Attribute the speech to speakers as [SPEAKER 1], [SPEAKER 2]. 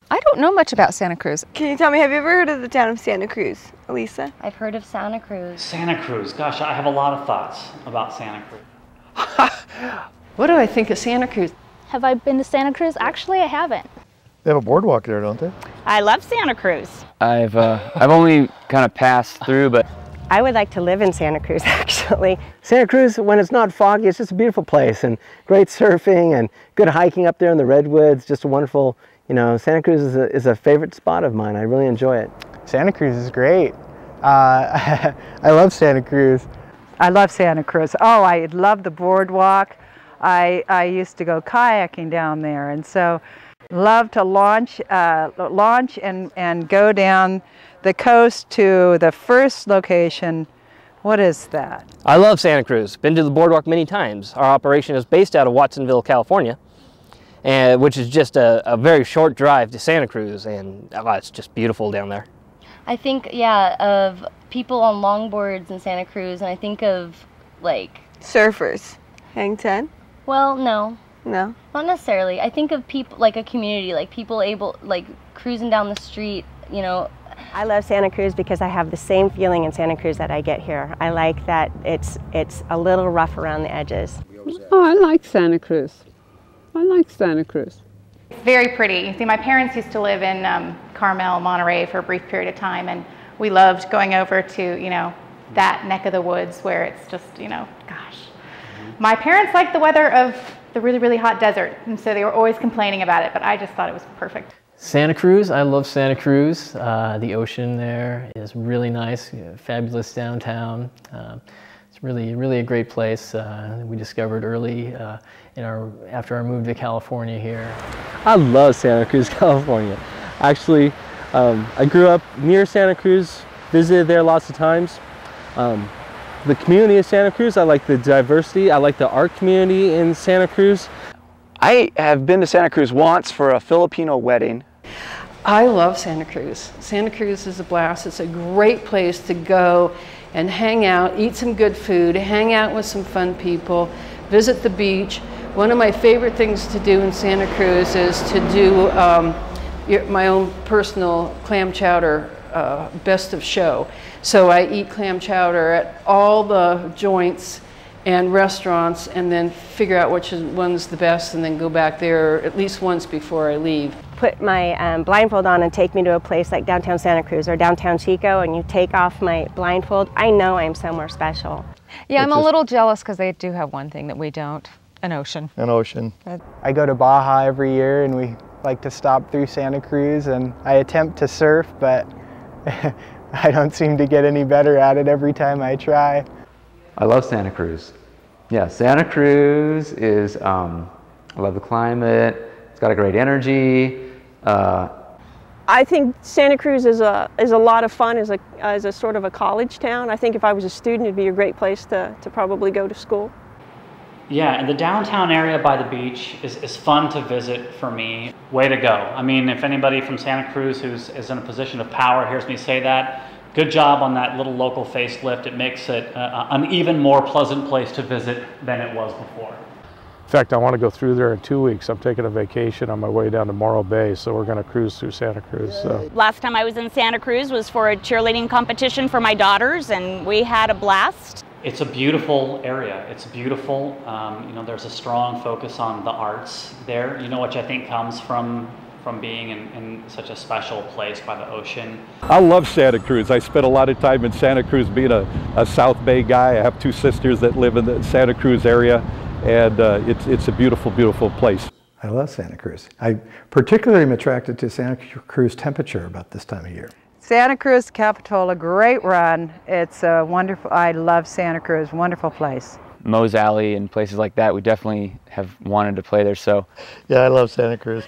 [SPEAKER 1] I don't know much about Santa Cruz.
[SPEAKER 2] Can you tell me, have you ever heard of the town of Santa Cruz, Elisa?
[SPEAKER 3] I've heard of Santa Cruz.
[SPEAKER 4] Santa Cruz, gosh, I have a lot of thoughts about Santa Cruz.
[SPEAKER 5] What do I think of Santa Cruz?
[SPEAKER 3] Have I been to Santa Cruz? Actually, I haven't.
[SPEAKER 6] They have a boardwalk there, don't they?
[SPEAKER 7] I love Santa Cruz.
[SPEAKER 8] I've only kind of passed through, but
[SPEAKER 9] I would like to live in Santa Cruz, actually. Santa Cruz, when it's not foggy, it's just a beautiful place, and great surfing and good hiking up there in the redwoods. Just a wonderful, Santa Cruz is a favorite spot of mine. I really enjoy it.
[SPEAKER 10] Santa Cruz is great. I love Santa Cruz.
[SPEAKER 11] I love Santa Cruz. Oh, I love the boardwalk. I used to go kayaking down there, and so love to launch and go down the coast to the first location. What is that?
[SPEAKER 12] I love Santa Cruz. Been to the boardwalk many times. Our operation is based out of Watsonville, California, which is just a very short drive to Santa Cruz, and it's just beautiful down there.
[SPEAKER 3] I think, yeah, of people on longboards in Santa Cruz, and I think of, like...
[SPEAKER 2] surfers. Hang 10?
[SPEAKER 3] Well, no.
[SPEAKER 2] No?
[SPEAKER 3] Not necessarily. I think of people, like a community, like people cruising down the street,
[SPEAKER 9] I love Santa Cruz because I have the same feeling in Santa Cruz that I get here. I like that it's a little rough around the edges.
[SPEAKER 5] Oh, I like Santa Cruz. I like Santa Cruz.
[SPEAKER 13] It's very pretty. You see, my parents used to live in Carmel, Monterey for a brief period of time, and we loved going over to, that neck of the woods where it's just, gosh. My parents liked the weather of the really, really hot desert, and so they were always complaining about it, but I just thought it was perfect.
[SPEAKER 14] Santa Cruz, I love Santa Cruz. The ocean there is really nice, fabulous downtown. It's really a great place. We discovered early after our move to California here.
[SPEAKER 15] I love Santa Cruz, California. Actually, I grew up near Santa Cruz, visited there lots of times. The community of Santa Cruz, I like the diversity. I like the art community in Santa Cruz.
[SPEAKER 16] I have been to Santa Cruz once for a Filipino wedding.
[SPEAKER 5] I love Santa Cruz. Santa Cruz is a blast. It's a great place to go and hang out, eat some good food, hang out with some fun people, visit the beach. One of my favorite things to do in Santa Cruz is to do my own personal clam chowder best of show. So I eat clam chowder at all the joints and restaurants, and then figure out which one's the best, and then go back there at least once before I leave.
[SPEAKER 9] Put my blindfold on and take me to a place like downtown Santa Cruz or downtown Chico, and you take off my blindfold, I know I'm somewhere special.
[SPEAKER 1] Yeah, I'm a little jealous because they do have one thing that we don't, an ocean.
[SPEAKER 10] An ocean. I go to Baja every year, and we like to stop through Santa Cruz, and I attempt to surf, but I don't seem to get any better at it every time I try.
[SPEAKER 8] I love Santa Cruz. Yeah, Santa Cruz is, I love the climate, it's got a great energy.
[SPEAKER 17] I think Santa Cruz is a lot of fun as a sort of a college town. I think if I was a student, it'd be a great place to probably go to school.
[SPEAKER 4] Yeah, and the downtown area by the beach is fun to visit for me. Way to go. I mean, if anybody from Santa Cruz is in a position of power hears me say that, good job on that little local facelift. It makes it an even more pleasant place to visit than it was before.
[SPEAKER 6] In fact, I want to go through there in 2 weeks. I'm taking a vacation on my way down to Morro Bay, so we're going to cruise through Santa Cruz. So.
[SPEAKER 7] Last time I was in Santa Cruz was for a cheerleading competition for my daughters, and we had a blast.
[SPEAKER 4] It's a beautiful area. It's beautiful. There's a strong focus on the arts there, which I think comes from being in such a special place by the ocean.
[SPEAKER 6] I love Santa Cruz. I spent a lot of time in Santa Cruz being a South Bay guy. I have two sisters that live in the Santa Cruz area, and it's a beautiful, beautiful place.
[SPEAKER 18] I love Santa Cruz. I particularly am attracted to Santa Cruz temperature about this time of year.
[SPEAKER 11] Santa Cruz, Capitola, great run. It's a wonderful, I love Santa Cruz, wonderful place.
[SPEAKER 8] Moe's Alley and places like that, we definitely have wanted to play there. So
[SPEAKER 10] yeah, I love Santa Cruz.